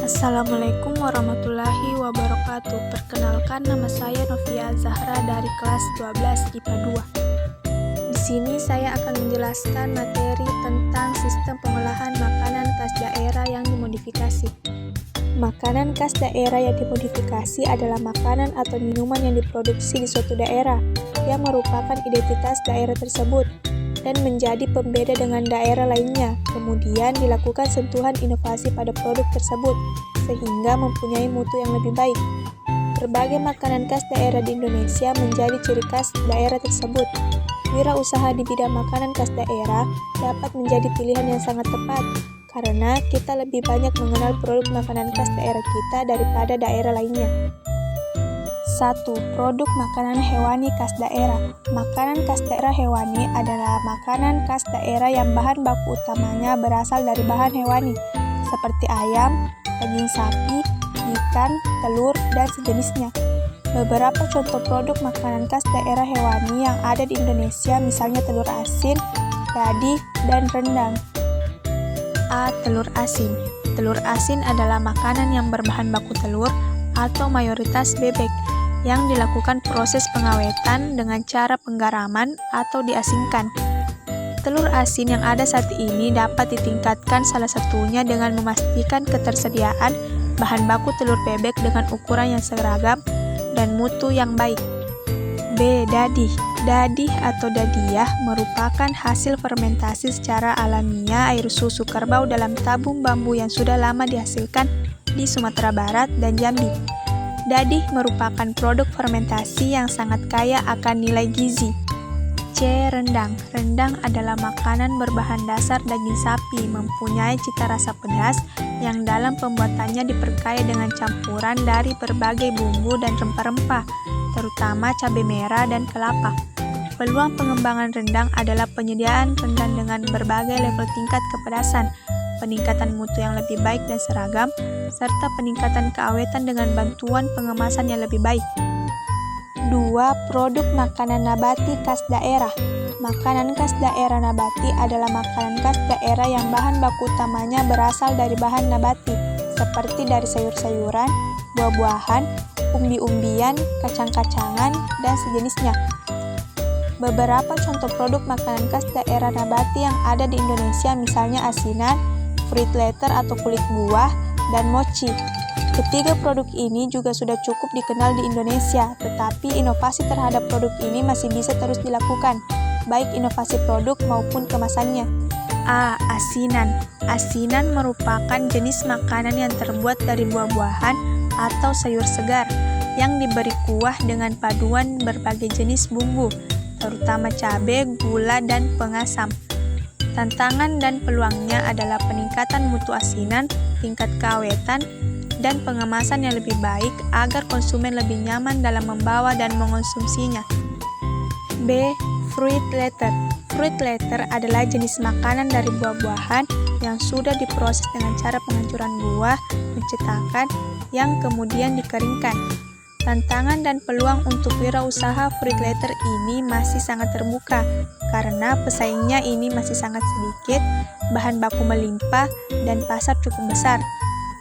Assalamualaikum warahmatullahi wabarakatuh. Perkenalkan, nama saya Novia Zahra dari kelas 12 IPA 2. Di sini saya akan menjelaskan materi tentang sistem pengolahan makanan khas daerah yang dimodifikasi. Makanan khas daerah yang dimodifikasi adalah makanan atau minuman yang diproduksi di suatu daerah yang merupakan identitas daerah tersebut dan menjadi pembeda dengan daerah lainnya. Kemudian dilakukan sentuhan inovasi pada produk tersebut sehingga mempunyai mutu yang lebih baik. Berbagai makanan khas daerah di Indonesia menjadi ciri khas daerah tersebut. Wirausaha di bidang makanan khas daerah dapat menjadi pilihan yang sangat tepat karena kita lebih banyak mengenal produk makanan khas daerah kita daripada daerah lainnya. 1. Produk makanan hewani khas daerah. Makanan khas daerah hewani adalah makanan khas daerah yang bahan baku utamanya berasal dari bahan hewani, seperti ayam, daging sapi, ikan, telur, dan sejenisnya. Beberapa contoh produk makanan khas daerah hewani yang ada di Indonesia misalnya telur asin, dadih, dan rendang. A. Telur asin. Telur asin adalah makanan yang berbahan baku telur atau mayoritas bebek, yang dilakukan proses pengawetan dengan cara penggaraman atau diasinkan. Telur asin yang ada saat ini dapat ditingkatkan salah satunya dengan memastikan ketersediaan bahan baku telur bebek dengan ukuran yang seragam dan mutu yang baik. B. Dadih. Dadih atau dadiah merupakan hasil fermentasi secara alamiah air susu kerbau dalam tabung bambu yang sudah lama dihasilkan di Sumatera Barat dan Jambi. Dadih merupakan produk fermentasi yang sangat kaya akan nilai gizi. C. Rendang. Rendang adalah makanan berbahan dasar daging sapi, mempunyai cita rasa pedas yang dalam pembuatannya diperkaya dengan campuran dari berbagai bumbu dan rempah-rempah, terutama cabai merah dan kelapa. Peluang pengembangan rendang adalah penyediaan rendang dengan berbagai level tingkat kepedasan, peningkatan mutu yang lebih baik dan seragam, serta peningkatan keawetan dengan bantuan pengemasan yang lebih baik. 2. Produk makanan nabati khas daerah. Makanan khas daerah nabati adalah makanan khas daerah yang bahan baku utamanya berasal dari bahan nabati, seperti dari sayur-sayuran, buah-buahan, umbi-umbian, kacang-kacangan, dan sejenisnya. Beberapa contoh produk makanan khas daerah nabati yang ada di Indonesia misalnya asinan, fruit leather atau kulit buah, dan mochi. Ketiga produk ini juga sudah cukup dikenal di Indonesia, tetapi inovasi terhadap produk ini masih bisa terus dilakukan, baik inovasi produk maupun kemasannya. A. Asinan. Asinan merupakan jenis makanan yang terbuat dari buah-buahan atau sayur segar, yang diberi kuah dengan paduan berbagai jenis bumbu, terutama cabai, gula, dan pengasam. Tantangan dan peluangnya adalah peningkatan mutu asinan, tingkat keawetan, dan pengemasan yang lebih baik agar konsumen lebih nyaman dalam membawa dan mengonsumsinya. B. Fruit leather. Fruit leather adalah jenis makanan dari buah-buahan yang sudah diproses dengan cara penghancuran buah, pencetakan, yang kemudian dikeringkan. Tantangan dan peluang untuk wirausaha fruit leather ini masih sangat terbuka karena pesaingnya ini masih sangat sedikit, bahan baku melimpah, dan pasar cukup besar.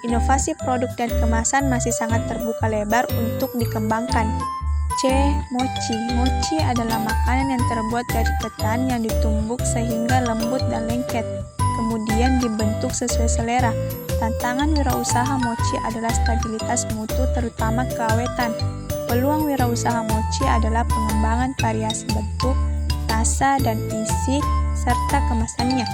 Inovasi produk dan kemasan masih sangat terbuka lebar untuk dikembangkan. C. Mochi. Mochi adalah makanan yang terbuat dari ketan yang ditumbuk sehingga lembut dan lengket, kemudian dibentuk sesuai selera. Tantangan wirausaha mochi adalah stabilitas mutu terutama keawetan. Peluang wirausaha mochi adalah pengembangan variasi bentuk, rasa, dan isi, serta kemasannya.